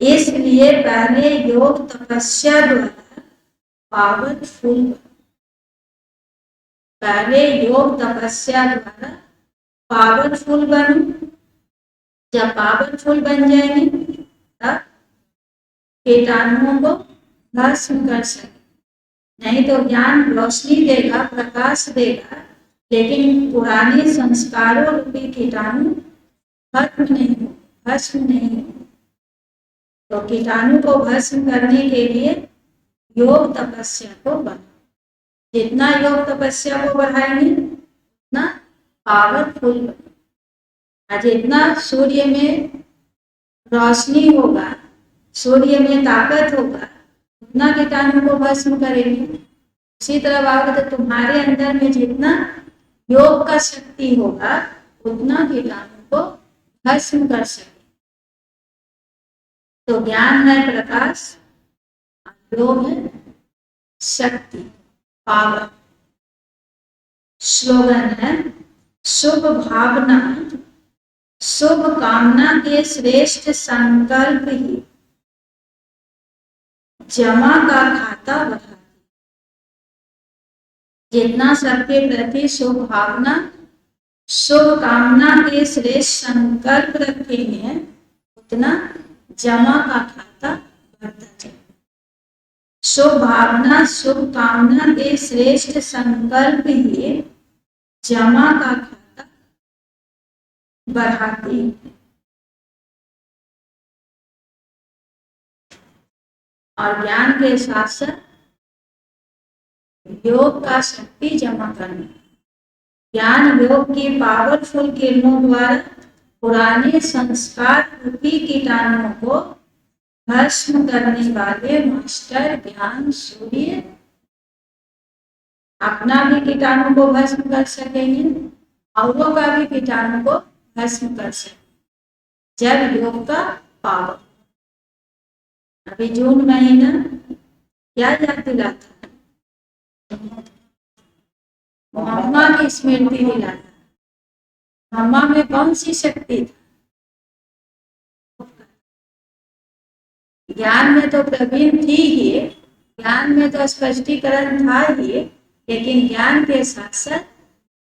इसलिए पहले योग तपस्या द्वारा पावरफुल, पहले योग तपस्या द्वारा पावरफुल बनो। जब पावरफुल बन जाएंगे तब कीटाणुओं को भस्म कर सके। नहीं तो ज्ञान रोशनी देगा, प्रकाश देगा, लेकिन पुराने संस्कारों रूपी कीटाणु खत्म नहीं हो, भस्म नहीं हो। तो कीटाणु को भस्म करने के लिए योग तपस्या को बढ़ाओ। जितना योग तपस्या को बढ़ाएंगे पावरफुल बने। जितना सूर्य में रोशनी होगा, सूर्य में ताकत होगा, उतना कीटाणु को भस्म करेगी। उसी तरह बाबा तो तुम्हारे अंदर में जितना योग का शक्ति होगा उतना कीटाणु को भस्म कर सके। तो ज्ञान है प्रकाश, योग है शक्ति, पावर। स्लोगन है शुभ भावना, शुभ कामना के श्रेष्ठ संकल्प ही जमा का खाता बढ़ा। जितना सबके प्रति शुभ भावना, शुभ कामना के श्रेष्ठ संकल्प रखेंगे उतना जमा का खाता बढ़ता जाए। शुभ भावना, शुभ कामना के श्रेष्ठ संकल्प ही जमा का खाता बढ़ाती है। और ज्ञान के साथ साथ योग का शक्ति जमा करना। ज्ञान योग की पावरफुल किरणों द्वारा पुराने संस्कार रूपी कीटाणुओं को भस्म करने वाले मास्टर ज्ञान सूर्य अपना भी कीटाणु को भस्म कर सकेंगे, औरों का भी कीटाणु को भस्म कर सकेंगे जब योग का पावर। अभी जून महीना क्या याद दिलाता, मम्मा की स्मृति दिलाता। मम्मा में कौन सी शक्ति थी? ज्ञान में तो प्रवीण थी ही, ज्ञान में तो स्पष्टीकरण था ही, लेकिन ज्ञान के साथ साथ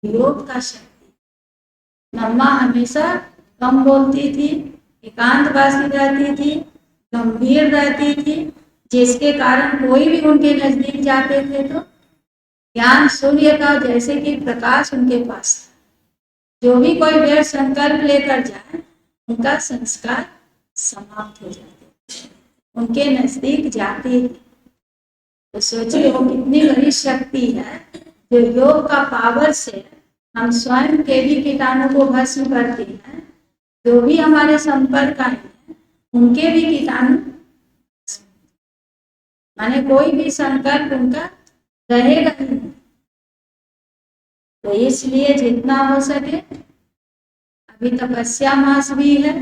योग का शक्ति। मम्मा हमेशा कम बोलती थी, एकांतवासी रहती थी, गंभीर रहती थी, जिसके कारण कोई भी उनके नजदीक जाते थे तो ज्ञान सूर्य का जैसे कि प्रकाश उनके पास था। जो भी कोई व्यर्थ संकल्प लेकर जाए उनका संस्कार समाप्त हो जाते, उनके नजदीक जाते। तो सोचिए वो कितनी बड़ी शक्ति है जो योग का पावर से हम स्वयं के भी कीटाणु को भस्म करते हैं। जो भी हमारे संपर्क आए हैं उनके भी कीटाणु, माने कोई भी संकल्प उनका रहेगा ही। तो इसलिए जितना हो सके, अभी तपस्या मास भी है,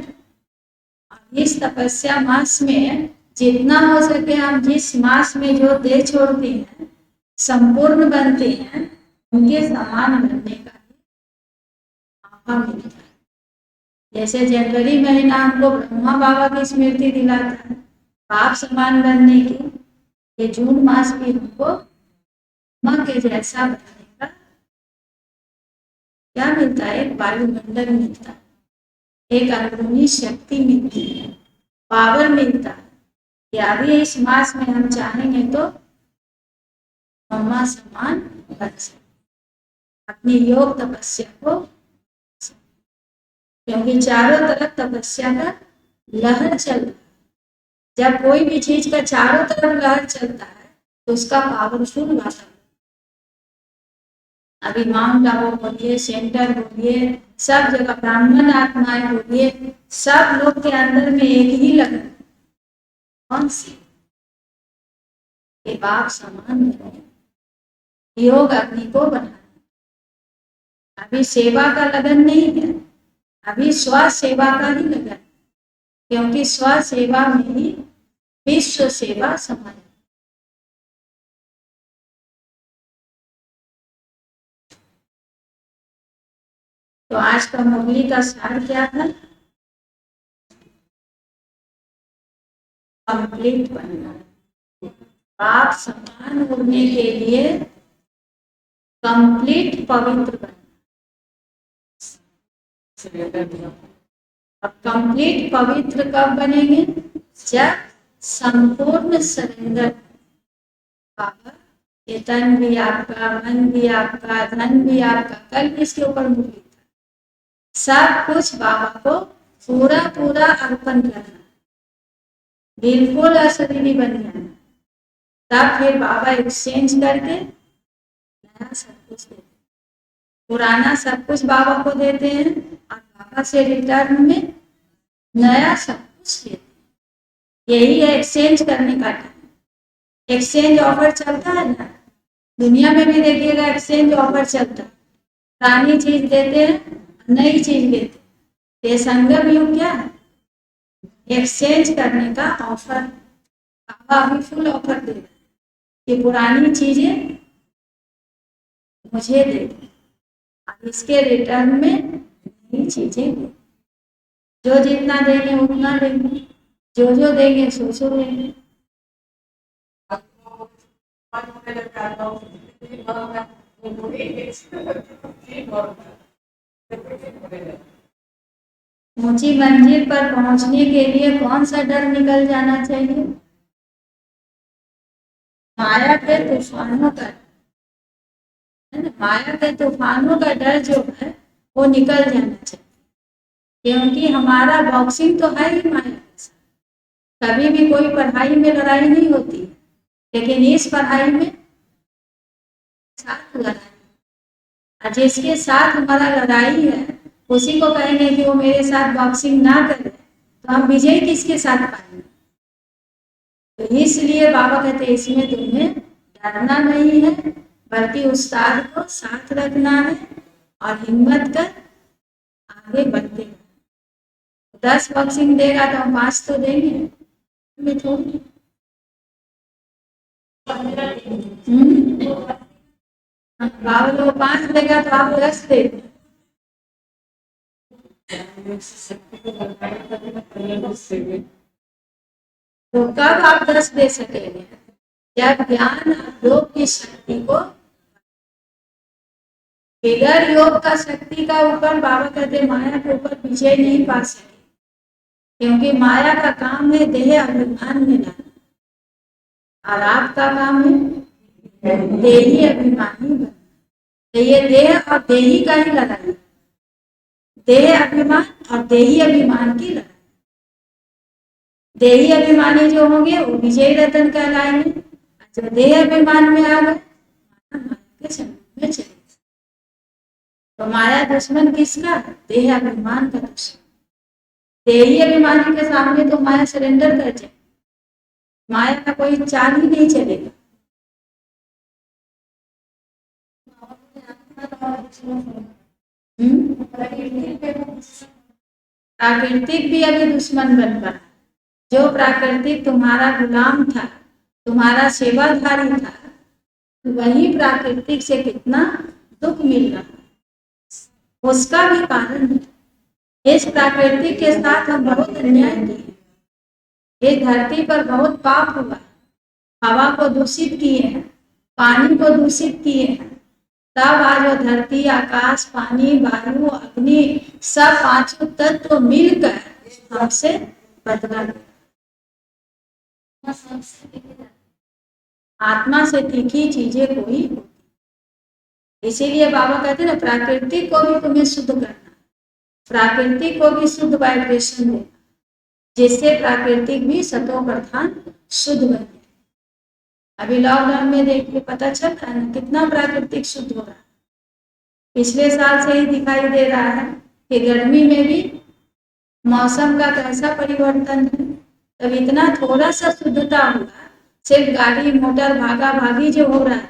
और इस तपस्या मास में जितना हो सके हम जिस मास में जो दे छोड़ते हैं, संपूर्ण बनते हैं, उनके समान बनने का मौका मिलता है। जैसे जनवरी महीना हमको ब्रह्मा बाबा की स्मृति दिलाता है पाप समान बनने की, ये जून मास भी हमको ब्रह्मा के जैसा बनने का क्या मिलता है? एक वायुमंडल मिलता है, एक अंदरूनी शक्ति मिलती है, पावर मिलता है। या भी इस मास में हम चाहेंगे तो ब्रह्मा समान बन सकते, अपनी योग तपस्या को, क्योंकि चारों तरफ तपस्या का लहर चल रहा है। जब कोई भी चीज का चारों तरफ लहर चलता है तो उसका पावरफुल वातावरण। अभी माउंट आबू बोलिए, सेंटर बोलिए, सब जगह ब्राह्मण आत्माएं बोलिए, सब लोग के अंदर में एक ही लगन, कौन सी? ये बाप समान बने, योग अग्नि को बनाना। अभी सेवा का लगन नहीं है, अभी स्व सेवा का ही लगन, क्योंकि स्व सेवा में ही विश्व सेवा समान। तो आज का मुरली का सार क्या था? कंप्लीट बनना, बाप समान होने के लिए कंप्लीट पवित्र बनना। अब कंप्लीट पवित्र कब बनेंगे? जब संपूर्ण सरेंडर, बाबा ये तन भी आपका, मन भी आपका, धन भी आपका, कल भी इसके ऊपर मुरली था, सब कुछ बाबा को पूरा पूरा अर्पण करना, बिल्कुल अशरीरी बन जाना। तब फिर बाबा एक्सचेंज करके नया सब कुछ देते। पुराना सब कुछ बाबा को देते हैं और बाबा से रिटर्न में नया सब कुछ देते हैं। यही है एक्सचेंज करने का टाइम। एक्सचेंज ऑफर चलता है ना, दुनिया में भी देखिएगा एक्सचेंज ऑफर चलता है। पुरानी चीज देते हैं, नई चीज देते हैं। ये संगम युग क्या है? एक्सचेंज करने का ऑफर। बाबा अभी फुल ऑफर दे रहे हैं कि पुरानी चीजें मुझे दे दो, अब इसके रिटर्न में नई चीजें दे। जो जितना देंगे उतना देंगे, जो देंगे सो देंगे। ऊंची मंजिल पर पहुंचने के लिए कौन सा डर निकल जाना चाहिए? माया के तूफानों का, माया के तूफानों का डर जो है वो निकल जाना चाहिए। क्योंकि हमारा बॉक्सिंग तो है ही माया के साथ। कभी भी कोई पढ़ाई में लड़ाई नहीं होती, लेकिन इस पढ़ाई में साथ लड़ाई, और जिसके साथ हमारा लड़ाई है उसी को कहेंगे कि वो मेरे साथ बॉक्सिंग ना करे, तो हम विजय किसके साथ पाएंगे? तो इसलिए बाबा कहते हैं इसमें तुम्हें डरना नहीं है, बल्कि उस्ताद को साथ रखना है और हिम्मत कर आगे बढ़ते हैं। 10 बॉक्सिंग देगा तो हम 5 तो देंगे, हमें थोड़ी। बाबा लोग 5 देगा तो आप 10 दे। तो कब आप 10 दे सकेंगे? जब ज्ञान और योग की शक्ति को, बगैर योग का शक्ति का ऊपर बाबा कहते माया के ऊपर विजय नहीं पा सके। क्योंकि माया का काम है देह अभिमान में लाना, और आपका काम है देही अभिमानी बनना। तो ये देह और देही का ही लड़ाई, देह अभिमान और देही अभिमान की लड़ाई। देही अभिमानी जो होंगे वो विजय रतन कहलाएंगे, जो देह अभिमान में आ गए माया के समूह में चले। तो माया दुश्मन किसका? देह अभिमान का दुश्मन। देही अभिमानी के सामने तो माया सरेंडर कर जाए, माया का कोई चाल ही नहीं चलेगा। प्राकृतिक भी अभी दुश्मन बन पड़ा। जो प्राकृतिक तुम्हारा गुलाम था, तुम्हारा सेवाधारी था, वही प्राकृतिक से कितना दुख मिल रहा है, उसका भी कारण है। इस प्राकृतिक के साथ हम बहुत अन्याय किए, इस धरती पर बहुत पाप हुआ, हवा को दूषित किए हैं, पानी को दूषित किए हैं, तब आज वो धरती, आकाश, पानी, वायु, अग्नि सब 5 तत्व मिलकर हमसे बदला। आत्मा से तीखी चीजें कोई, इसीलिए बाबा कहते हैं ना प्राकृतिक को भी तुम्हें शुद्ध करना, प्राकृतिक को भी शुद्ध वाइब्रेशन देना, जिससे प्राकृतिक भी सतो प्रधान शुद्ध बने। अभी लॉकडाउन में देखिए पता चल रहा है ना कितना प्राकृतिक शुद्ध हो रहा है। पिछले साल से ही दिखाई दे रहा है कि गर्मी में भी मौसम का कैसा परिवर्तन है। तब इतना थोड़ा सा शुद्धता हुआ, सिर्फ गाड़ी मोटर भागा भागी जो हो रहा था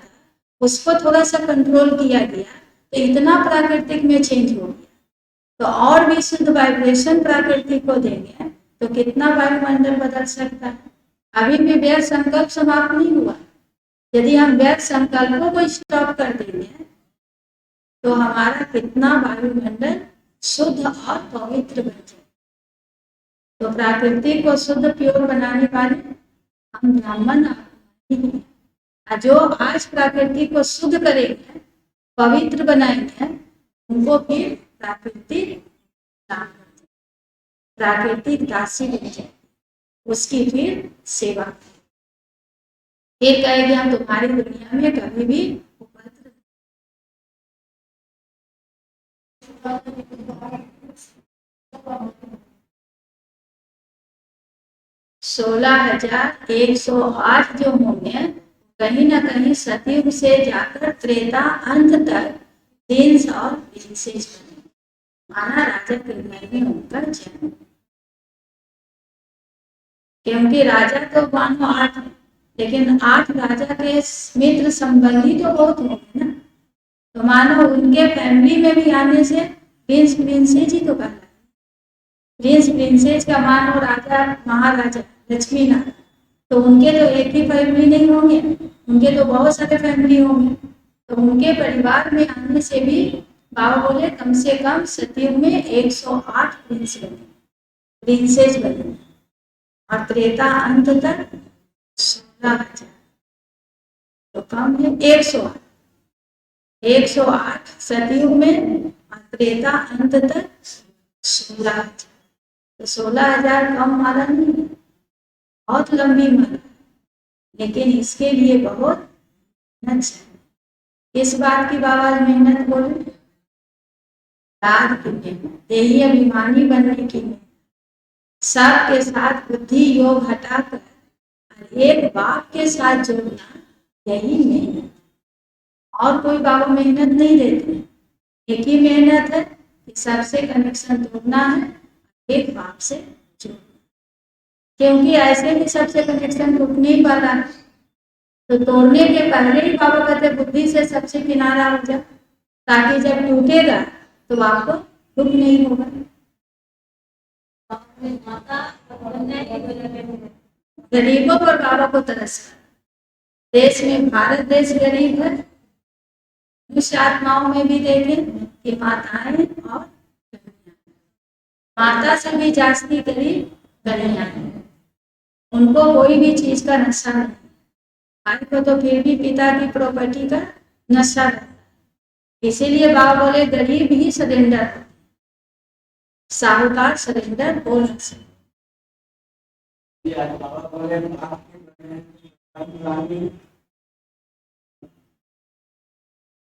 उसको थोड़ा सा कंट्रोल किया गया, तो इतना प्राकृतिक में चेंज हो गया। तो और भी शुद्ध वाइब्रेशन प्राकृतिक को देंगे तो कितना वायुमंडल बदल सकता है। अभी भी व्यर्थ संकल्प समाप्त नहीं हुआ। यदि हम व्यर्थ संकल्पों को स्टॉप कर देंगे तो हमारा कितना वायुमंडल शुद्ध और पवित्र बन जाए। तो प्रकृति को शुद्ध प्योर बनाने वाले हम ब्राह्मण हैं। जो आज प्रकृति को शुद्ध करेंगे, पवित्र बनाएंगे, उनको फिर प्राकृतिक प्राकृतिक दासी बन जाए, उसकी फिर सेवा। फिर कहेगी हम तुम्हारी दुनिया में कभी भी उपद्रव। 16,108 जो होंगे कहीं ना कहीं सतयुग से जाकर त्रेता अंत तक प्रिंस और प्रिंसेस बने। माना राजा के घर में उनका जन्म, क्योंकि राजा तो मानो 8 है, लेकिन 8 राजा के मित्र संबंधी तो बहुत होंगे ना, तो मानो उनके फैमिली में भी आने से प्रिंस प्रिंसेस ही तो कहलाए। प्रिंस प्रिंसेस का मानो राजा महाराजा लक्ष्मी नारायण, तो उनके तो एक ही फैमिली नहीं होंगे, उनके तो बहुत सारे फैमिली होंगे। तो उनके परिवार में आने से भी बाबा बोले कम से कम सतयुग में 108 प्रिंस बने, प्रिंसेस बने, और त्रेता अंत तक 16,000, तो कम है 108, 108 सतयुग में, और त्रेता अंत तक 16,000, तो 16,000 कम माला नहीं है, बहुत लंबी माला, लेकिन इसके लिए बहुत मेहनत चाहिए। इस बात की बाबा मेहनत बोले, रात की मेहनत, देही अभिमानी बनने की मेहनत, सबके साथ बुद्धि योग हटाकर एक बाप के साथ जोड़ना, यही मेहनत। और कोई बाबा मेहनत नहीं देते, एक ही मेहनत है कि सबसे कनेक्शन तोड़ना है, एक बाप से जोड़ना, क्योंकि ऐसे भी सबसे कनेक्शन टूटने ही वाला है। तो तोड़ने के पहले ही बाबा कहते बुद्धि से सबसे किनारा हो जाए, ताकि जब टूटेगा तो आपको दुख नहीं होगा। गरीबों पर बाबा को तरस, देश में भारत देश गरीब है, उस आत्माओं में भी देखें कि माताएं और माता से भी जास्ती गरीब कन्या है, उनको कोई भी चीज का नशा नहीं, भाई को तो फिर भी पिता की प्रॉपर्टी का नशा रहता है। इसीलिए बाबा बोले गरीब ही सरेंडर, साहूकार सरेंडर हो नहीं सकते।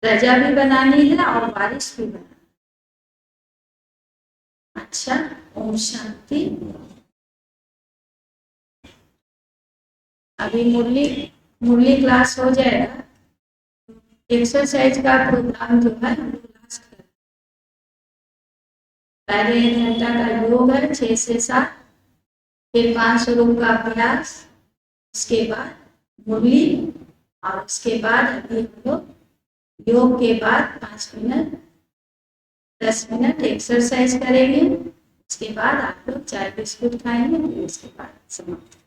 प्रजा भी बनानी है और बारिश भी बनानी। अच्छा, ओम शांति। अभी मुरली क्लास हो जाएगा, एक्सरसाइज का प्रोग्राम जो है हम लोग क्लास करें। पहले 1 घंटा का योग है 6 से 7, फिर 5 स्वरूप का अभ्यास, उसके बाद मुरली, और उसके बाद अभी हम लोग योग के बाद 5 मिनट 10 मिनट एक्सरसाइज करेंगे। उसके बाद आप लोग चाय बिस्कुट खाएंगे, उसके बाद समाप्त।